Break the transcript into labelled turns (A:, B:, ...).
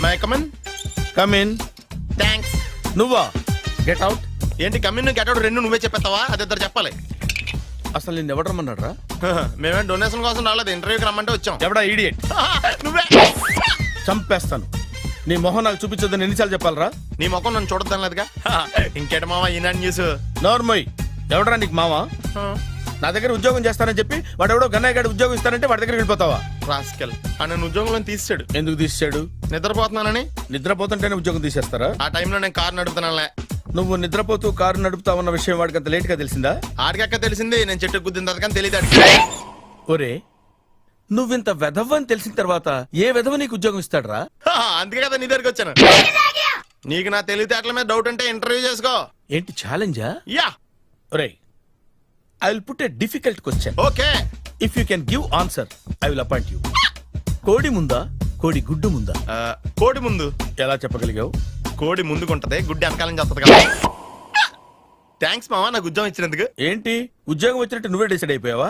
A: My come on.
B: Come in.
A: Thanks.
B: నువ్వా? Get out.
A: ఏంటి come in get out రెండు నువ్వే చెప్పేస్తావా? అది ఇద్దరు చెప్పాలి.
B: అసలు నిన్ను ఎవడు రమ్మన్నాడు రా?
A: మేమే డొనేషన్ కోసం రాలేదు, ఇంటర్వ్యూకి రమ్మంటే వచ్చాం.
B: ఎవడా ఈడియట్?
A: నువ్వే.
B: చంపేస్తాను. నీ మొహం నాకు చూపించొద్దని ఎన్నిసార్లు చెప్పాలరా?
A: నీ ముఖం నన్ను చూడద్దాం లేదుగా. ఇంకేట మావా ఈనాడు న్యూస్.
B: నోర్మోయ్. ఎవడరా నీకు మావా? నా దగ్గర ఉద్యోగం చేస్తానని చెప్పి వాడు ఎవడో గన్నయ్య గారి ఉద్యోగం ఇస్తానంటే వాడి దగ్గర వెళ్ళిపోతావా?
A: రాస్కెల్. నన్ను ఉద్యోగంలో తీసాడు.
B: ఎందుకు తీసాడు?
A: నిద్రపోతున్నానని.
B: నిద్రపోతుంటేనే ఉద్యోగం తీసేస్తారా?
A: ఆ టైంలో నేను కారు నడుపుతున్నానులే.
B: నువ్వు నిద్రపోతూ కారు నడుపుతావన్న విషయం వాడికి అంత లేట్ గా తెలిసిందా?
A: ఆడికక్క తెలిసింది, నేను చెట్టు గుద్దిన తర్వాత కానీ తెలియదు.
B: ఒరే, నువ్వింత వెధవ్ అని తెలిసిన తర్వాత ఏ వెధవ నీకు ఉద్యోగం ఇస్తాడరా?
A: అందుకే కదా నీ దగ్గరికి వచ్చాను. నీకు నా తెలివితేటల మీద డౌట్ అంటే ఇంటర్వ్యూ చేసుకో.
B: ఏంటి ఛాలెంజా?
A: యా.
B: ఒరే, I will put a difficult question.
A: Okay.
B: If you can give answer I will appoint you. కోడి ముందా, కోడి గుడ్డు ముందా?
A: కోడి ముందు.
B: ఎలా చెప్పగలిగావు?
A: కోడి ముందుకుంటది, గుడ్డి వెనకాలం చేస్తుంది కదా. థ్యాంక్స్ మావా నాకు ఉద్యోగం ఇచ్చినందుకు.
B: ఏంటి ఉద్యోగం వచ్చినట్టు నువ్వే డిసైడ్ అయిపోయావా?